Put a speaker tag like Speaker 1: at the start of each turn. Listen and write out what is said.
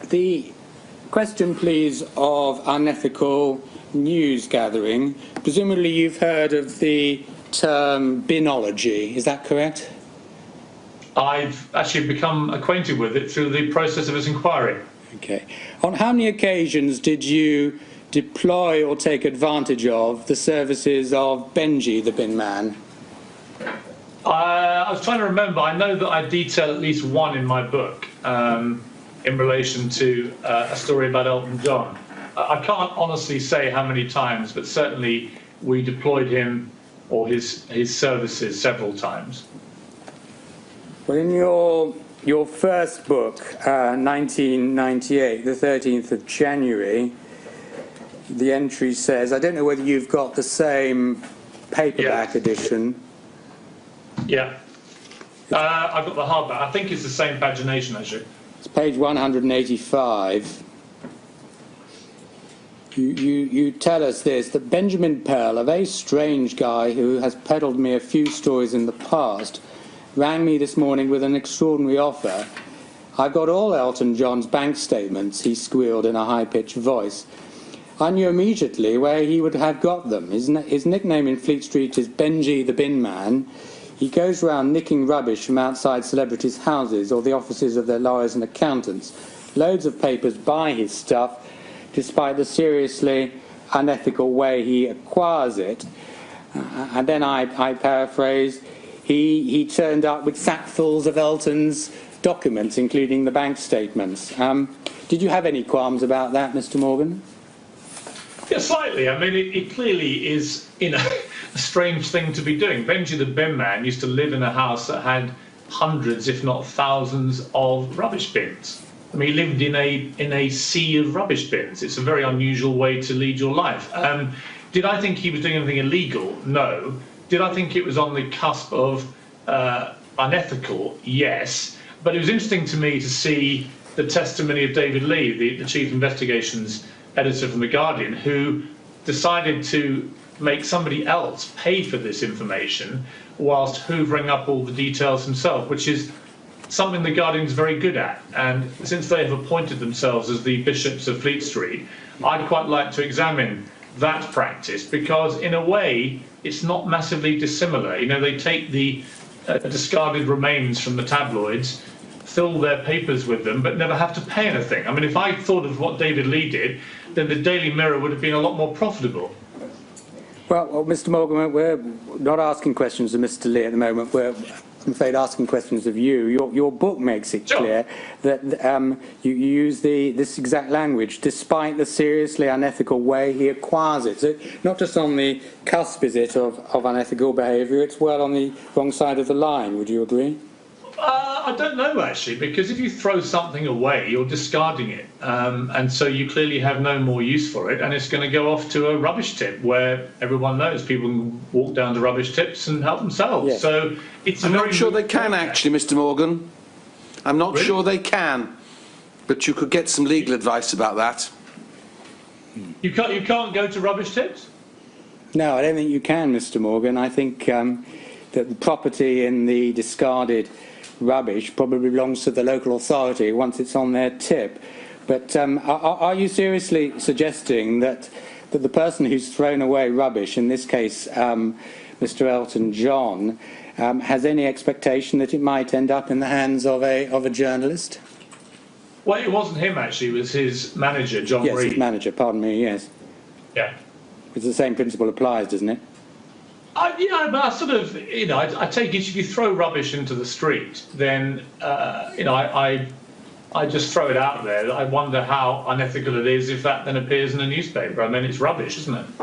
Speaker 1: The question, please, of unethical news gathering. Presumably you've heard of the term binology, is that correct?
Speaker 2: I've actually become acquainted with it through the process of its inquiry.
Speaker 1: Okay. On how many occasions did you deploy or take advantage of the services of Benji, the bin man?
Speaker 2: I was trying to remember. I know that I detail at least one in my book in relation to a story about Elton John. I can't honestly say how many times, but certainly we deployed him or his services several times.
Speaker 1: Well, in your first book, 1998, the 13th of January, the entry says, I don't know whether you've got the same paperback edition.
Speaker 2: Yeah. I've got the hardback. I think it's the same pagination, actually.
Speaker 1: It's page 185. You tell us this, that Benjamin Pearl, a very strange guy who has peddled me a few stories in the past, rang me this morning with an extraordinary offer. I've got all Elton John's bank statements, he squealed in a high-pitched voice. I knew immediately where he would have got them. His nickname in Fleet Street is Benji the Bin Man. He goes around nicking rubbish from outside celebrities' houses or the offices of their lawyers and accountants. Loads of papers buy his stuff, despite the seriously unethical way he acquires it. And then I paraphrase, he turned up with sackfuls of Elton's documents, including the bank statements. Did you have any qualms about that, Mr. Morgan?
Speaker 2: Yeah, slightly. I mean, it clearly is, a strange thing to be doing. Benji the Bin Man used to live in a house that had hundreds, if not thousands, of rubbish bins. I mean, he lived in a sea of rubbish bins. It's a very unusual way to lead your life. Did I think he was doing anything illegal? No. Did I think it was on the cusp of unethical? Yes. But it was interesting to me to see the testimony of David Lee, the chief investigations editor from The Guardian, who decided to make somebody else pay for this information whilst hoovering up all the details himself, which is something The Guardian's very good at. And since they have appointed themselves as the bishops of Fleet Street, I'd quite like to examine that practice, because in a way it's not massively dissimilar. They take the discarded remains from the tabloids, fill their papers with them, but never have to pay anything. I mean, if I thought of what David Lee did, then the Daily Mirror would have been a lot more profitable.
Speaker 1: Well, Mr. Morgan, we're not asking questions of Mr. Lee at the moment. We're, I'm afraid, asking questions of you. Your book makes it clear that you use this exact language, despite the seriously unethical way he acquires it. So not just on the cusp, is it, of unethical behaviour, it's well on the wrong side of the line. Would you agree?
Speaker 2: I don't know, actually, because if you throw something away, you're discarding it. And so you clearly have no more use for it, and it's going to go off to a rubbish tip where everyone knows people can walk down to rubbish tips and help themselves. Yes. So it's
Speaker 3: I'm not sure they can, actually, Mr. Morgan. I'm not sure they can, but you could get some legal advice about that.
Speaker 2: You can't go to rubbish tips?
Speaker 1: No, I don't think you can, Mr. Morgan. I think that the property in the discarded rubbish probably belongs to the local authority once it's on their tip. But are you seriously suggesting that the person who's thrown away rubbish, in this case Mr. Elton John, has any expectation that it might end up in the hands of a journalist?
Speaker 2: Well, it wasn't him, actually. It was his manager, John Reed.
Speaker 1: Yes, his manager, pardon me, yes.
Speaker 2: Yeah.
Speaker 1: Because the same principle applies, doesn't it?
Speaker 2: But I sort of, I take it if you throw rubbish into the street, then, I just throw it out there. I wonder how unethical it is if that then appears in a newspaper. I mean, it's rubbish, isn't it?